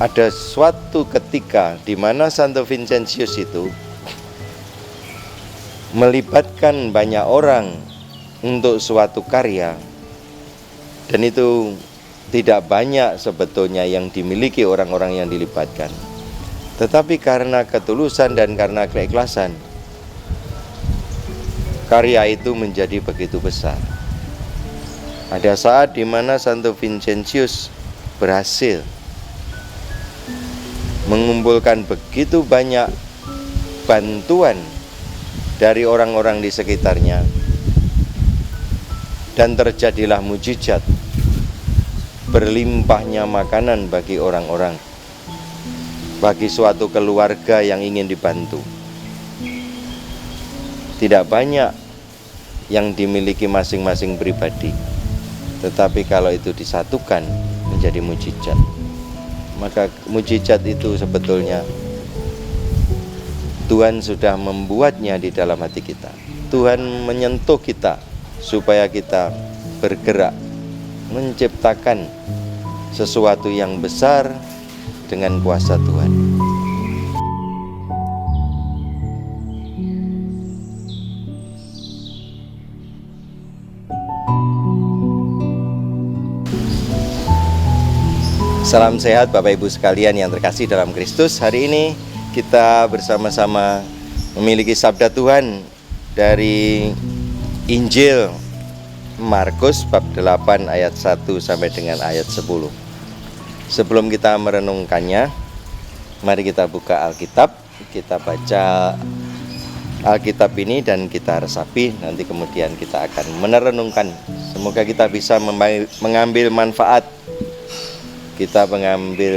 ada suatu ketika di mana Santo Vincentius itu melibatkan banyak orang untuk suatu karya, dan itu tidak banyak sebetulnya yang dimiliki orang-orang yang dilibatkan. Tetapi karena ketulusan dan karena keikhlasan, karya itu menjadi begitu besar. Ada saat di mana Santo Vincentius berhasil mengumpulkan begitu banyak bantuan dari orang-orang di sekitarnya, dan terjadilah mujizat, berlimpahnya makanan bagi orang-orang, bagi suatu keluarga yang ingin dibantu. Tidak banyak yang dimiliki masing-masing pribadi, tetapi kalau itu disatukan menjadi mujizat. Maka mujizat itu sebetulnya Tuhan sudah membuatnya di dalam hati kita. Tuhan menyentuh kita supaya kita bergerak menciptakan sesuatu yang besar dengan kuasa Tuhan. Salam sehat Bapak Ibu sekalian yang terkasih dalam Kristus. Hari ini kita bersama-sama memiliki sabda Tuhan dari Injil Markus bab 8 ayat 1 sampai dengan ayat 10. Sebelum kita merenungkannya, mari kita buka Alkitab, kita baca Alkitab ini dan kita resapi, nanti kemudian kita akan merenungkan. Semoga kita bisa mengambil manfaat, kita mengambil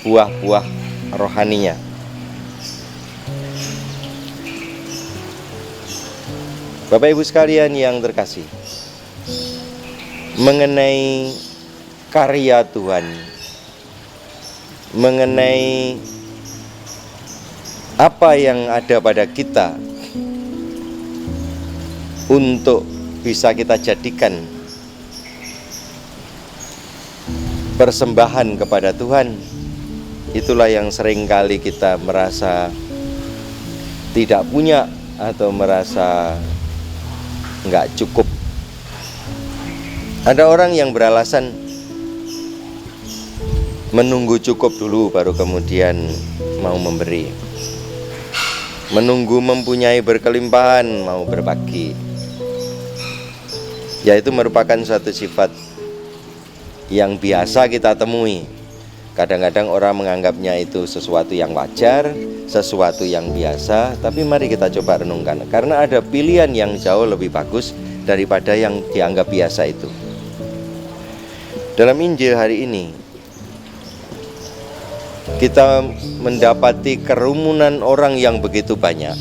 buah-buah rohaninya. Bapak Ibu sekalian yang terkasih, mengenai karya Tuhan, mengenai apa yang ada pada kita untuk bisa kita jadikan persembahan kepada Tuhan, itulah yang seringkali kita merasa tidak punya atau merasa nggak cukup. Ada orang yang beralasan menunggu cukup dulu baru kemudian mau memberi, menunggu mempunyai berkelimpahan mau berbagi. Yaitu merupakan suatu sifat yang biasa kita temui. Kadang-kadang orang menganggapnya itu sesuatu yang wajar, sesuatu yang biasa. Tapi mari kita coba renungkan, karena ada pilihan yang jauh lebih bagus daripada yang dianggap biasa itu. Dalam Injil hari ini kita mendapati kerumunan orang yang begitu banyak,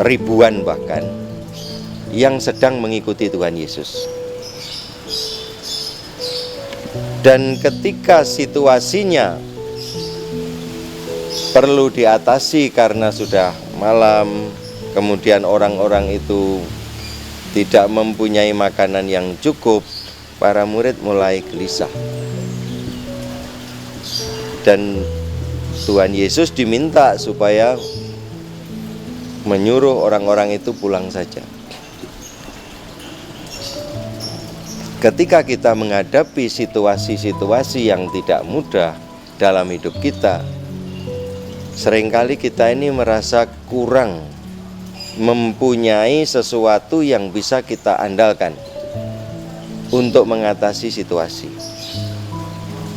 ribuan bahkan, yang sedang mengikuti Tuhan Yesus. Dan ketika situasinya perlu diatasi karena sudah malam, kemudian orang-orang itu tidak mempunyai makanan yang cukup, para murid mulai gelisah. Dan Tuhan Yesus diminta supaya menyuruh orang-orang itu pulang saja. Ketika kita menghadapi situasi-situasi yang tidak mudah dalam hidup kita, seringkali kita ini merasa kurang mempunyai sesuatu yang bisa kita andalkan untuk mengatasi situasi.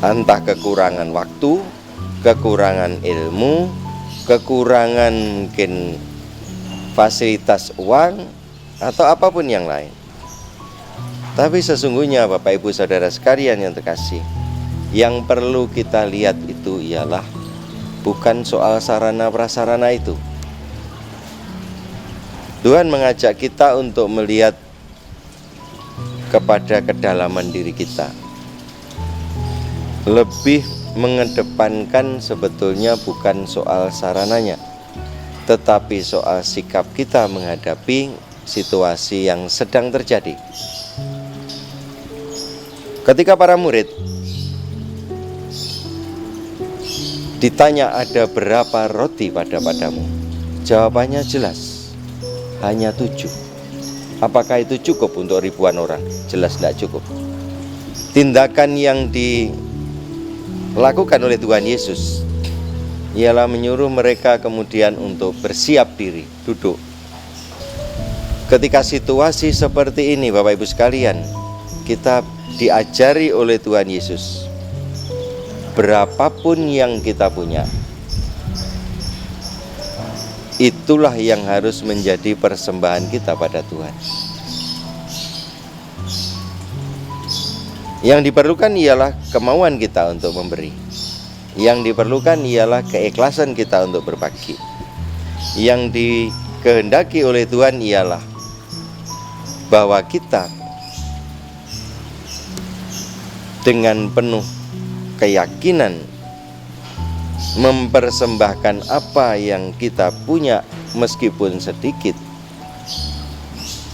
Entah kekurangan waktu, kekurangan ilmu, kekurangan mungkin fasilitas uang, atau apapun yang lain. Tapi sesungguhnya Bapak Ibu Saudara sekalian yang terkasih, yang perlu kita lihat itu ialah bukan soal sarana prasarana itu. Tuhan mengajak kita untuk melihat kepada kedalaman diri kita. Lebih mengedepankan sebetulnya bukan soal sarananya, tetapi soal sikap kita menghadapi situasi yang sedang terjadi. Ketika para murid Ditanya ada berapa roti padamu? Jawabannya jelas, hanya 7. Apakah itu cukup untuk ribuan orang? Jelas tidak cukup. Tindakan yang dilakukan oleh Tuhan Yesus ialah menyuruh mereka kemudian untuk bersiap diri, duduk. Ketika situasi seperti ini, Bapak Ibu sekalian, kita diajari oleh Tuhan Yesus, berapapun yang kita punya, itulah yang harus menjadi persembahan kita pada Tuhan. Yang diperlukan ialah kemauan kita untuk memberi. Yang diperlukan ialah keikhlasan kita untuk berbagi. Yang dikehendaki oleh Tuhan ialah bahwa kita dengan penuh keyakinan mempersembahkan apa yang kita punya meskipun sedikit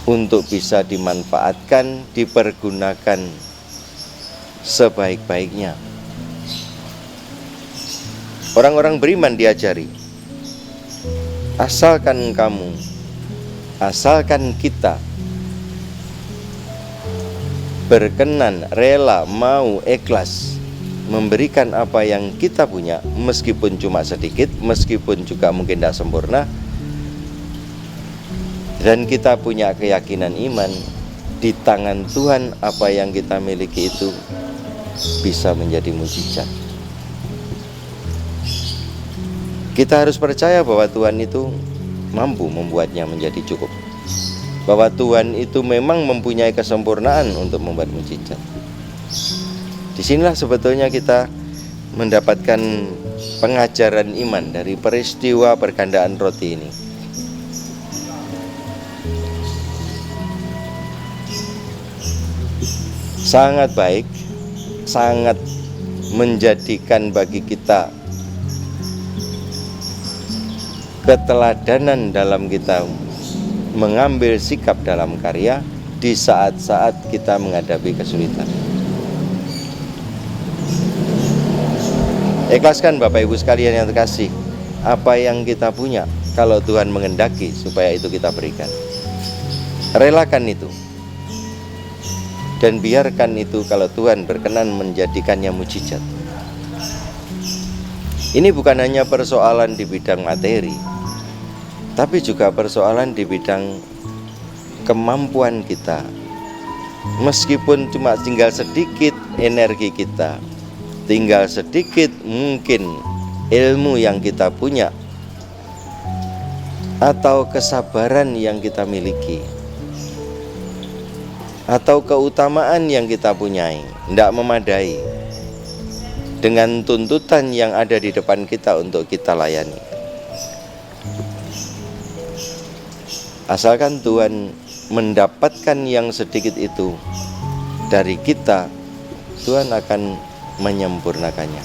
untuk bisa dimanfaatkan, dipergunakan sebaik-baiknya. Orang-orang beriman diajari, asalkan kita berkenan, rela, mau, ikhlas memberikan apa yang kita punya, meskipun cuma sedikit, meskipun juga mungkin tidak sempurna, dan kita punya keyakinan iman di tangan Tuhan, apa yang kita miliki itu bisa menjadi mukjizat. Kita harus percaya bahwa Tuhan itu mampu membuatnya menjadi cukup, bahwa Tuhan itu memang mempunyai kesempurnaan untuk membuat mukjizat. Disinilah sebetulnya kita mendapatkan pengajaran iman dari peristiwa pergandaan roti ini. Sangat baik, sangat menjadikan bagi kita keteladanan dalam kita mengambil sikap dalam karya di saat-saat kita menghadapi kesulitan. Ikhlaskan Bapak Ibu sekalian yang terkasih, apa yang kita punya, kalau Tuhan menghendaki supaya itu kita berikan, relakan itu, dan biarkan itu kalau Tuhan berkenan menjadikannya mukjizat. Ini bukan hanya persoalan di bidang materi, tapi juga persoalan di bidang kemampuan kita. Meskipun cuma tinggal sedikit energi kita, tinggal sedikit mungkin ilmu yang kita punya, atau kesabaran yang kita miliki, atau keutamaan yang kita punyai, tidak memadai dengan tuntutan yang ada di depan kita untuk kita layani. Asalkan Tuhan mendapatkan yang sedikit itu dari kita, Tuhan akan menyempurnakannya.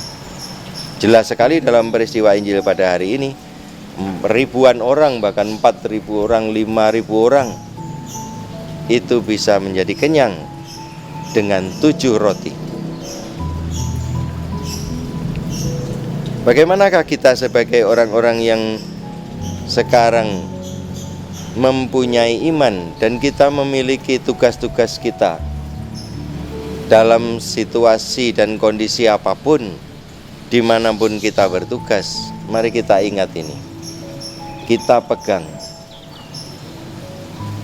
Jelas sekali dalam peristiwa Injil pada hari ini, ribuan orang, bahkan 4.000 orang, 5.000 orang itu bisa menjadi kenyang dengan 7 roti. Bagaimanakah kita sebagai orang-orang yang sekarang mempunyai iman dan kita memiliki tugas-tugas kita dalam situasi dan kondisi apapun, dimanapun kita bertugas? Mari kita ingat ini, kita pegang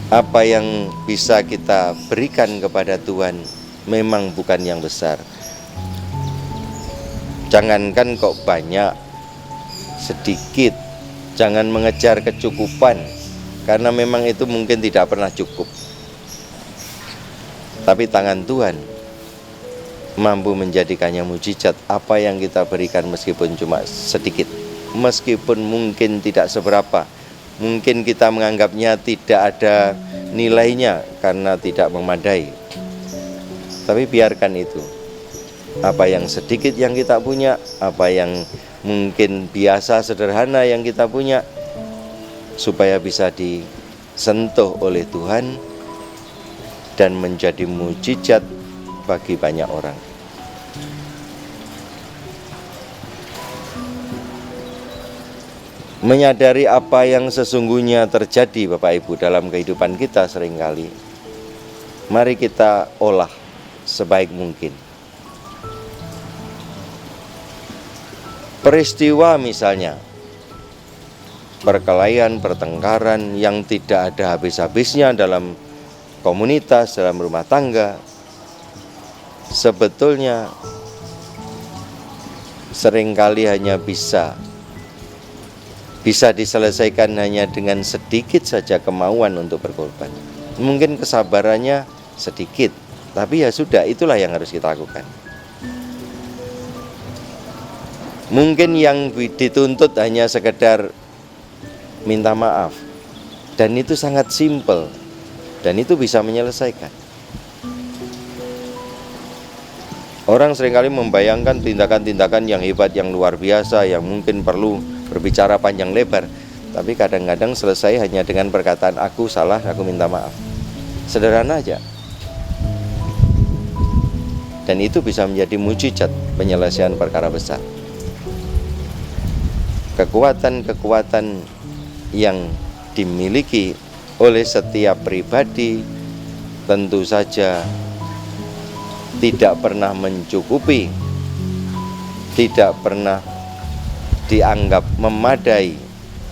apa yang bisa kita berikan kepada Tuhan memang bukan yang besar. Jangankan kok banyak, sedikit, jangan mengejar kecukupan, karena memang itu mungkin tidak pernah cukup. Tapi tangan Tuhan mampu menjadikannya mukjizat. Apa yang kita berikan meskipun cuma sedikit, meskipun mungkin tidak seberapa, mungkin kita menganggapnya tidak ada nilainya karena tidak memadai, tapi biarkan itu. Apa yang sedikit yang kita punya, apa yang mungkin biasa sederhana yang kita punya, supaya bisa disentuh oleh Tuhan dan menjadi mukjizat bagi banyak orang. menyadari apa yang sesungguhnya terjadi Bapak Ibu dalam kehidupan kita seringkali, mari kita olah sebaik mungkin. Peristiwa misalnya perkelahian, pertengkaran yang tidak ada habis-habisnya dalam komunitas, dalam rumah tangga, sebetulnya seringkali hanya bisa diselesaikan hanya dengan sedikit saja kemauan untuk berkorban. Mungkin kesabarannya sedikit, tapi ya sudah, itulah yang harus kita lakukan. Mungkin yang dituntut hanya sekedar minta maaf, dan itu sangat simpel, dan itu bisa menyelesaikan. Orang seringkali membayangkan tindakan-tindakan yang hebat, yang luar biasa, yang mungkin perlu berbicara panjang lebar, tapi kadang-kadang selesai hanya dengan perkataan aku salah, aku minta maaf. Sederhana aja, dan itu bisa menjadi mujizat penyelesaian perkara besar. Kekuatan-kekuatan yang dimiliki oleh setiap pribadi tentu saja tidak pernah mencukupi, tidak pernah dianggap memadai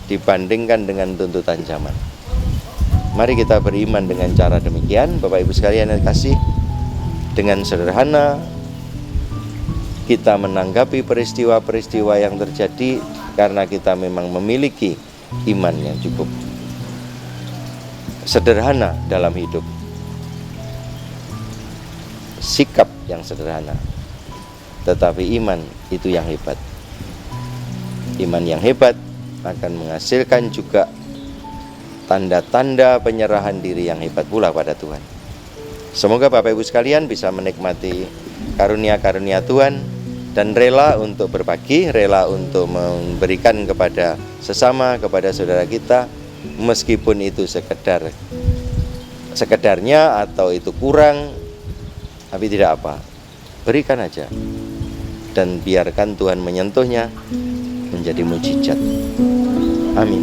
dibandingkan dengan tuntutan zaman. Mari kita beriman dengan cara demikian, Bapak Ibu sekalian yang kasih. Dengan sederhana kita menanggapi peristiwa-peristiwa yang terjadi karena kita memang memiliki iman yang cukup sederhana dalam hidup, sikap yang sederhana, tetapi iman itu yang hebat. Iman yang hebat akan menghasilkan juga tanda-tanda penyerahan diri yang hebat pula pada Tuhan. Semoga Bapak Ibu sekalian bisa menikmati karunia-karunia Tuhan dan rela untuk berbagi, rela untuk memberikan kepada sesama, kepada saudara kita, meskipun itu sekedarnya atau itu kurang, tapi tidak apa, berikan aja dan biarkan Tuhan menyentuhnya menjadi mujizat. Amin.